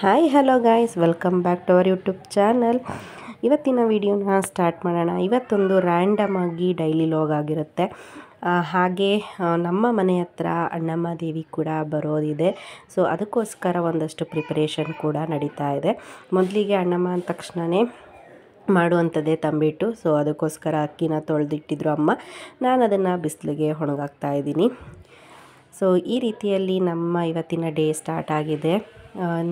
Hi hello guys, welcome back to our YouTube channel. ಇವತ್ತಿನ ವಿಡಿಯೋನ start ಮಾಡೋಣ. ಇವತ್ತೊಂದು ರ್ಯಾಂಡಮ್ ಆಗಿ ಡೈಲಿ ಲಾಗ್ ಆಗಿರುತ್ತೆ. ಹಾಗೆ ನಮ್ಮ ಮನೆ ಹತ್ರ ಅಣ್ಣಮ್ಮ ದೇವಿ ಕೂಡ ಬರೋದಿದೆ. ಸೊ ಅದಕ್ಕೋಸ್ಕರ ಒಂದಷ್ಟು ಪ್ರಿಪರೇಷನ್ ಕೂಡ ನಡೀತಾ ಇದೆ. ಮೊದಲಿಗೆ ಅಣ್ಣಮ್ಮ ಅಂದ ತಕ್ಷಣವೇ ಮಾಡುವಂಥದ್ದೇ ತಂಬಿಟ್ಟು. ಸೊ ಅದಕ್ಕೋಸ್ಕರ ಅಕ್ಕಿನ ತೊಳೆದಿಟ್ಟಿದ್ರು ಅಮ್ಮ. ನಾನು ಅದನ್ನು ಬಿಸಿಲಿಗೆ ಒಣಗಾಕ್ತಾ ಇದ್ದೀನಿ. ಸೊ ಈ ರೀತಿಯಲ್ಲಿ ನಮ್ಮ ಇವತ್ತಿನ ಡೇ ಸ್ಟಾರ್ಟ್ ಆಗಿದೆ.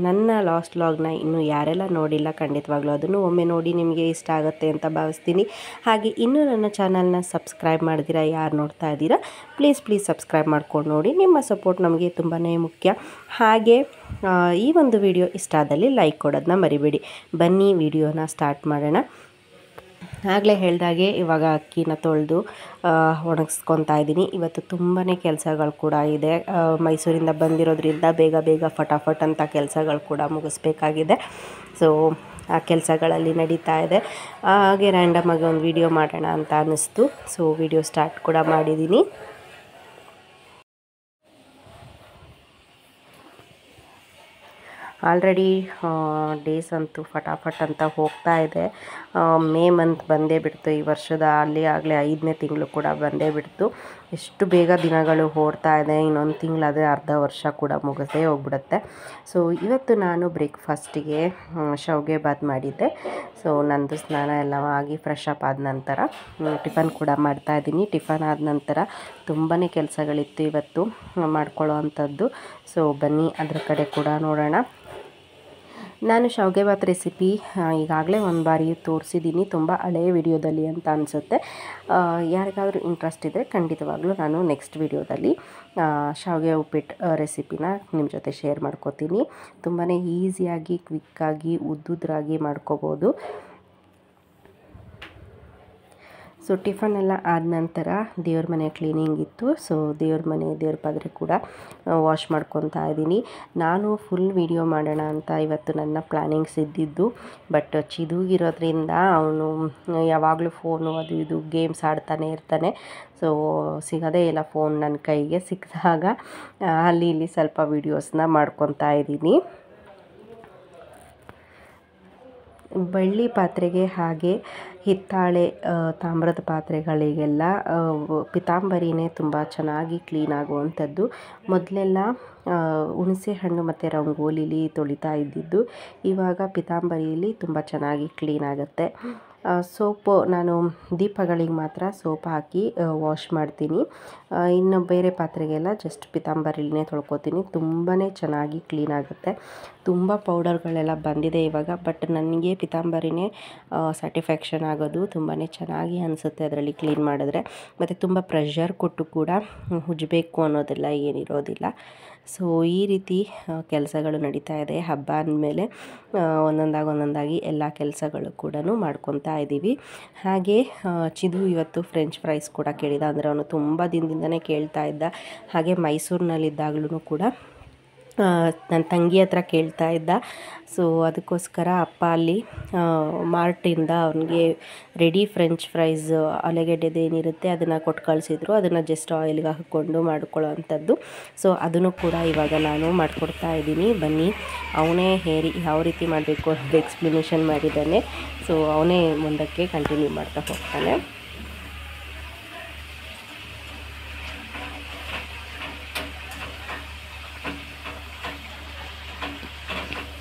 ನನ್ನ ಲಾಸ್ಟ್ ಲಾಗ್ನ ಇನ್ನೂ ಯಾರೆಲ್ಲ ನೋಡಿಲ್ಲ, ಖಂಡಿತವಾಗ್ಲೂ ಅದನ್ನು ಒಮ್ಮೆ ನೋಡಿ, ನಿಮಗೆ ಇಷ್ಟ ಆಗುತ್ತೆ ಅಂತ ಭಾವಿಸ್ತೀನಿ. ಹಾಗೆ ಇನ್ನೂ ನನ್ನ ಚಾನಲ್ನ ಸಬ್ಸ್ಕ್ರೈಬ್ ಮಾಡಿದಿರಾ ಯಾರು ನೋಡ್ತಾ ಇದ್ದೀರಾ, ಪ್ಲೀಸ್ ಸಬ್ಸ್ಕ್ರೈಬ್ ಮಾಡ್ಕೊಂಡು ನೋಡಿ. ನಿಮ್ಮ ಸಪೋರ್ಟ್ ನಮಗೆ ತುಂಬಾ ಮುಖ್ಯ. ಹಾಗೆ ಈ ಒಂದು ವಿಡಿಯೋ ಇಷ್ಟ ಆದಲ್ಲಿ ಲೈಕ್ ಕೊಡೋದನ್ನ ಮರಿಬೇಡಿ. ಬನ್ನಿ ವಿಡಿಯೋನ ಸ್ಟಾರ್ಟ್ ಮಾಡೋಣ. ಆಗಲೇ ಹೇಳ್ದಾಗೆ ಇವಾಗ ಅಕ್ಕಿನ ತೊಳೆದು ಒಣಗಿಸ್ಕೊತಾ ಇದ್ದೀನಿ. ಇವತ್ತು ತುಂಬಾ ಕೆಲಸಗಳು ಕೂಡ ಇದೆ. ಮೈಸೂರಿಂದ ಬಂದಿರೋದ್ರಿಂದ ಬೇಗ ಫಟಾಫಟ್ ಅಂತ ಕೆಲಸಗಳು ಕೂಡ ಮುಗಿಸ್ಬೇಕಾಗಿದೆ. ಸೊ ಆ ಕೆಲಸಗಳಲ್ಲಿ ನಡೀತಾ ಇದೆ. ಹಾಗೆ ರ್ಯಾಂಡಮ್ ಆಗಿ ಒಂದು ವಿಡಿಯೋ ಮಾಡೋಣ ಅಂತ ಅನ್ನಿಸ್ತು. ಸೊ ವಿಡಿಯೋ ಸ್ಟಾರ್ಟ್ ಕೂಡ ಮಾಡಿದ್ದೀನಿ. ಆಲ್ರೆಡಿ ಡೇಸ್ ಅಂತೂ ಫಟಾಫಟ್ ಅಂತ ಹೋಗ್ತಾ ಇದೆ. ಮೇ ಮಂತ್ ಬಂದೇ ಬಿಡ್ತು. ಈ ವರ್ಷದ ಆಗಲೇ 5ನೇ ತಿಂಗಳು ಕೂಡ ಬಂದೇ ಬಿಡ್ತು. ಎಷ್ಟು ಬೇಗ ದಿನಗಳು ಓಡ್ತಾ ಇದೆ. ಇನ್ನೊಂದು ತಿಂಗಳಾದರೆ ಅರ್ಧ ವರ್ಷ ಕೂಡ ಮುಗಿದೇ ಹೋಗ್ಬಿಡುತ್ತೆ. ಸೊ ಇವತ್ತು ನಾನು ಬ್ರೇಕ್ಫಾಸ್ಟಿಗೆ ಶಾವಿಗೆ ಬಾತ್ ಮಾಡಿದ್ದೆ. ಸೊ ನಂದು ಸ್ನಾನ ಎಲ್ಲ ಆಗಿ ಫ್ರೆಶ್ ಅಪ್ ಆದ ನಂತರ ಟಿಫನ್ ಕೂಡ ಮಾಡ್ತಾಯಿದ್ದೀನಿ. ಟಿಫನ್ ಆದ ನಂತರ ತುಂಬಾ ಕೆಲಸಗಳಿತ್ತು ಇವತ್ತು ಮಾಡ್ಕೊಳ್ಳೋ ಅಂಥದ್ದು. ಸೊ ಬನ್ನಿ ಅದರ ಕಡೆ ಕೂಡ ನೋಡೋಣ. ನಾನು ಶಾವಿಗೆ ಬಾತ್ ರೆಸಿಪಿ ಈಗಾಗಲೇ ಒಂದು ಬಾರಿ ತೋರಿಸಿದ್ದೀನಿ, ತುಂಬ ಹಳೆಯ ವಿಡಿಯೋದಲ್ಲಿ ಅಂತ ಅನಿಸುತ್ತೆ. ಯಾರಿಗಾದರೂ ಇಂಟ್ರೆಸ್ಟ್ ಇದ್ದರೆ ಖಂಡಿತವಾಗ್ಲೂ ನಾನು ನೆಕ್ಸ್ಟ್ ವಿಡಿಯೋದಲ್ಲಿ ಶಾವಿಗೆ ಉಪ್ಪಿಟ್ಟು ರೆಸಿಪಿನ ನಿಮ್ಮ ಜೊತೆ ಶೇರ್ ಮಾಡ್ಕೋತೀನಿ. ತುಂಬಾ ಈಸಿಯಾಗಿ, ಕ್ವಿಕ್ಕಾಗಿ, ಉದ್ದುದ್ರಾಗಿ ಮಾಡ್ಕೋಬೋದು. ಸೊ ಟಿಫನ್ ಎಲ್ಲ ಆದ ನಂತರ ದೇವ್ರ ಮನೆ ಕ್ಲೀನಿಂಗ್ ಇತ್ತು. ಸೊ ದೇವ್ರ ಪಾತ್ರೆ ಕೂಡ ವಾಶ್ ಮಾಡ್ಕೊತಾ ಇದ್ದೀನಿ. ನಾನು ಫುಲ್ ವಿಡಿಯೋ ಮಾಡೋಣ ಅಂತ ಇವತ್ತು ನನ್ನ ಪ್ಲ್ಯಾನಿಂಗ್ಸ್ ಇದ್ದಿದ್ದು. ಬಟ್ ಚಿದುಗಿರೋದ್ರಿಂದ ಅವನು ಯಾವಾಗಲೂ ಫೋನು ಅದು ಇದು ಗೇಮ್ಸ್ ಆಡ್ತಾನೆ ಇರ್ತಾನೆ. ಸೊ ಸಿಗೋದೇ ಇಲ್ಲ ಫೋನ್ ನನ್ನ ಕೈಗೆ. ಸಿಕ್ಕಿದಾಗ ಅಲ್ಲಿ ಇಲ್ಲಿ ಸ್ವಲ್ಪ ವೀಡಿಯೋಸ್ನ ಮಾಡ್ಕೊತಾ ಇದ್ದೀನಿ. ಬೆಳ್ಳಿ ಪಾತ್ರೆಗೆ ಹಾಗೆ ಹಿತ್ತಾಳೆ ತಾಮ್ರದ ಪಾತ್ರೆಗಳಿಗೆಲ್ಲ ಪಿತಾಂಬರಿನೇ ತುಂಬ ಚೆನ್ನಾಗಿ ಕ್ಲೀನ್ ಆಗುವಂಥದ್ದು. ಮೊದಲೆಲ್ಲ ಹುಣಸೆ ಹಣ್ಣು ಮತ್ತು ರಂಗೋಲಿಲಿ ತೊಳಿತಾ ಇದ್ದಿದ್ದು. ಇವಾಗ ಪಿತಾಂಬರಿಯಲ್ಲಿ ತುಂಬ ಚೆನ್ನಾಗಿ ಕ್ಲೀನ್ ಆಗುತ್ತೆ. ಸೋಪು ನಾನು ದೀಪಗಳಿಗೆ ಮಾತ್ರ ಸೋಪ್ ಹಾಕಿ ವಾಶ್ ಮಾಡ್ತೀನಿ. ಇನ್ನು ಬೇರೆ ಪಾತ್ರೆಗೆಲ್ಲ ಜಸ್ಟ್ ಪಿತಾಂಬರಿನೇ ತೊಳ್ಕೊತೀನಿ. ತುಂಬಾ ಚೆನ್ನಾಗಿ ಕ್ಲೀನ್ ಆಗುತ್ತೆ. ತುಂಬ ಪೌಡರ್ಗಳೆಲ್ಲ ಬಂದಿದೆ ಇವಾಗ. ಬಟ್ ನನಗೆ ಪಿತಾಂಬರಿನೇ ಸ್ಯಾಟಿಸ್ಫ್ಯಾಕ್ಷನ್ ಆಗೋದು. ತುಂಬಾ ಚೆನ್ನಾಗಿ ಅನಿಸುತ್ತೆ ಅದರಲ್ಲಿ ಕ್ಲೀನ್ ಮಾಡಿದ್ರೆ. ಮತ್ತು ತುಂಬ ಪ್ರೆಷರ್ ಕೊಟ್ಟು ಕೂಡ ಉಜ್ಜಬೇಕು ಅನ್ನೋದೆಲ್ಲ ಏನಿರೋದಿಲ್ಲ. ಸೊ ಈ ರೀತಿ ಕೆಲಸಗಳು ನಡೀತಾ ಇದೆ. ಹಬ್ಬ ಅಂದಮೇಲೆ ಒಂದೊಂದಾಗಿ ಎಲ್ಲ ಕೆಲಸಗಳು ಕೂಡ ಮಾಡ್ಕೊತಾ ಇದ್ದೀವಿ. ಹಾಗೆ ಚಿದು ಇವತ್ತು ಫ್ರೆಂಚ್ ಫ್ರೈಸ್ ಕೂಡ ಕೇಳಿದ. ಅಂದರೆ ಅವನು ತುಂಬ ದಿನದಿಂದನೇ ಕೇಳ್ತಾ ಇದ್ದ. ಹಾಗೆ ಮೈಸೂರಿನಲ್ಲಿದ್ದಾಗಲೂ ಕೂಡ ನನ್ನ ತಂಗಿ ಹತ್ರ ಕೇಳ್ತಾ ಇದ್ದ. ಸೊ ಅದಕ್ಕೋಸ್ಕರ ಅಪ್ಪ ಅಲ್ಲಿ ಮಾರ್ಟಿಂದ ಅವನಿಗೆ ರೆಡಿ ಫ್ರೆಂಚ್ ಫ್ರೈಸ್ ಆಲೂಗೆಡ್ಡೆದೇನಿರುತ್ತೆ ಅದನ್ನು ಕೊಟ್ಟು ಕಳಿಸಿದ್ರು. ಅದನ್ನು ಜಸ್ಟ್ ಆಯಿಲ್ಗೆ ಹಾಕ್ಕೊಂಡು ಮಾಡ್ಕೊಳ್ಳೋ ಅಂಥದ್ದು. ಸೊ ಅದನ್ನು ಕೂಡ ಇವಾಗ ನಾನು ಮಾಡಿಕೊಡ್ತಾ ಇದ್ದೀನಿ. ಬನ್ನಿ, ಅವನೇ ಯಾವ ರೀತಿ ಮಾಡಬೇಕು ಅನ್ನೋದು ಎಕ್ಸ್ಪ್ಲನೇಷನ್ ಮಾಡಿದ್ದಾನೆ. ಸೊ ಅವನೇ ಮುಂದಕ್ಕೆ ಕಂಟಿನ್ಯೂ ಮಾಡ್ತಾ ಹೋಗ್ತಾನೆ.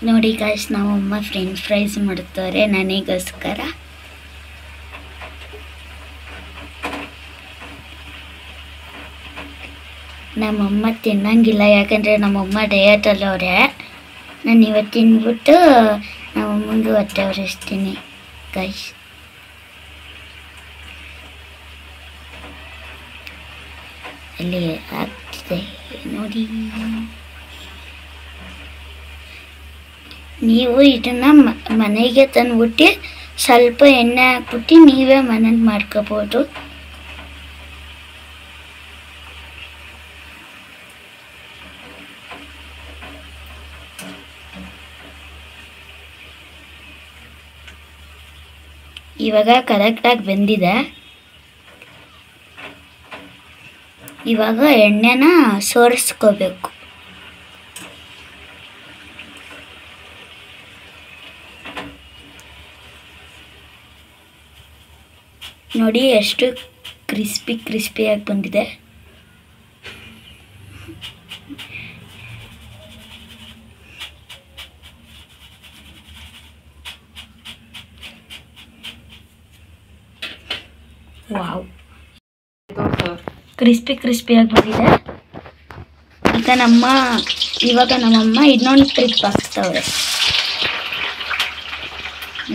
ನೋಡಿ ಗಾಯ್ಸ್, ನಮ್ಮಮ್ಮ ಫ್ರೆಂಚ್ ಫ್ರೈಸ್ ಮಾಡ್ತಾರೆ ನನಗೋಸ್ಕರ. ನಮ್ಮಮ್ಮ ತಿನ್ನಂಗಿಲ್ಲ, ಯಾಕಂದರೆ ನಮ್ಮಮ್ಮ ಡಯಟಲ್ಲವ್ರೆ. ನಾನು ಇವತ್ತು ತಿನ್ಬಿಟ್ಟು ನಮ್ಮಮ್ಮಂಗೆ ಹೊಟ್ಟೆ ಉರಿಸ್ತೀನಿ ಗಾಯ್ಸ್. ಅಲ್ಲಿ ಆಗ್ತಿದೆ ನೋಡಿ. ನೀವು ಇದನ್ನು ಮನೆಗೆ ತಂದುಬಿಟ್ಟು ಸ್ವಲ್ಪ ಎಣ್ಣೆ ಹಾಕ್ಬಿಟ್ಟು ನೀವೇ ಮನೇಲಿ ಮಾಡ್ಕೋಬೋದು. ಇವಾಗ ಕರೆಕ್ಟಾಗಿ ಬೆಂದಿದೆ. ಇವಾಗ ಎಣ್ಣೆನ ಸೋರಿಸ್ಕೋಬೇಕು. ನೋಡಿ ಎಷ್ಟು ಕ್ರಿಸ್ಪಿಯಾಗಿ ಬಂದಿದೆ. ವಾವ್, ಕ್ರಿಸ್ಪಿಯಾಗಿ ಬಂದಿದೆ. ಇವಾಗ ನಮ್ಮಮ್ಮ ಇನ್ನೊಂದು ಟ್ರಿಪ್ ಹಾಕ್ತವ್ರೆ.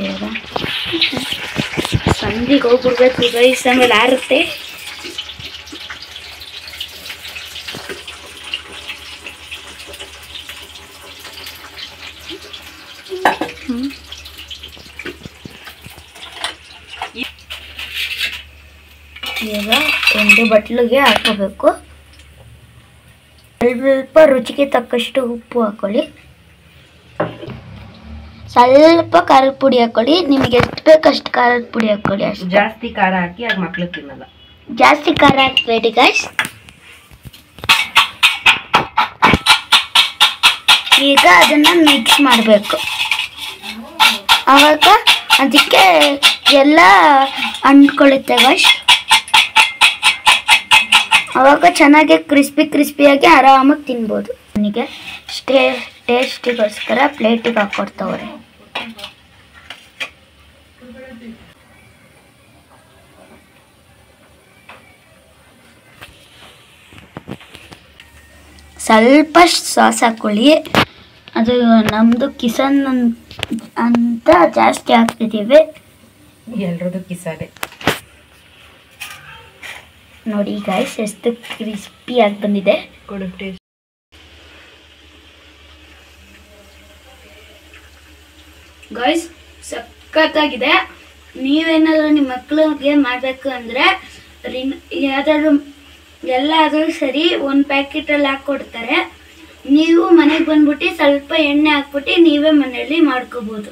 ಇವಾಗ ಸಂದಿಗೆ ಹೋಗ್ಬಿಡ್ಬೇಕು ಗೈಸ್, ಆಮೇಲೆ ಆರುತ್ತೆ. ಈಗ ಒಂದು ಬಟ್ಲಿಗೆ ಹಾಕೋಬೇಕು. ಸ್ವಲ್ಪ ರುಚಿಗೆ ತಕ್ಕಷ್ಟು ಉಪ್ಪು ಹಾಕೊಳ್ಳಿ, ಸ್ವಲ್ಪ ಖಾರದ ಪುಡಿ ಹಾಕೊಳ್ಳಿ. ನಿಮಗೆ ಎಷ್ಟು ಬೇಕಷ್ಟು ಖಾರದ ಪುಡಿ ಹಾಕೊಳ್ಳಿ. ಅಷ್ಟು ಜಾಸ್ತಿ ಖಾರ ಹಾಕಿ ಆಗ ಮಕ್ಳು ತಿನ್ನಲ್ಲ. ಜಾಸ್ತಿ ಖಾರ ಹಾಕ್ಬೇಡಿ ಗೈಸ್. ಈಗ ಅದನ್ನ ಮಿಕ್ಸ್ ಮಾಡಬೇಕು. ಆವಾಗ ಅದಕ್ಕೆ ಎಲ್ಲ ಅಂಟ್ಕೊಳ್ಳುತ್ತೆ ಗೈಸ್. ಆವಾಗ ಚೆನ್ನಾಗಿ ಕ್ರಿಸ್ಪಿಯಾಗಿ ಆರಾಮಾಗಿ ತಿನ್ಬೋದು. ನನಗೆ ಟೇಸ್ಟಿಗೋಸ್ಕರ ಪ್ಲೇಟಿಗೆ ಹಾಕ್ಕೊಡ್ತವ್ರೆ. ಸ್ವಲ್ಪ ಸಾಸ್ ಹಾಕೊಳ್ಳಿ. ಅದು ನಮ್ಮದು ಕಿಸನ್ ಅಂತ ಜಾಸ್ತಿ ಹಾಕ್ತಿದ್ದೀವಿ. ಎಲ್ರದ್ದು ಕಿಸಾನೆ. ನೋಡಿ ಗೈಸ್ ಎಷ್ಟು ಕ್ರಿಸ್ಪಿಯಾಗಿ ಬಂದಿದೆ. ಗೈಸ್ ಸಖತ್ತಾಗಿದೆ. ನೀವೇನಾದರೂ ನಿಮ್ಮ ಮಕ್ಕಳಿಗೆ ಮಾಡಬೇಕು ಅಂದರೆ ಎಲ್ಲಾದರೂ ಸರಿ ಒಂದು ಪ್ಯಾಕೆಟಲ್ಲಿ ಹಾಕ್ಕೊಡ್ತಾರೆ. ನೀವು ಮನೆಗೆ ಬಂದ್ಬಿಟ್ಟು ಸ್ವಲ್ಪ ಎಣ್ಣೆ ಹಾಕ್ಬಿಟ್ಟು ನೀವೇ ಮನೆಯಲ್ಲಿ ಮಾಡ್ಕೋಬೋದು.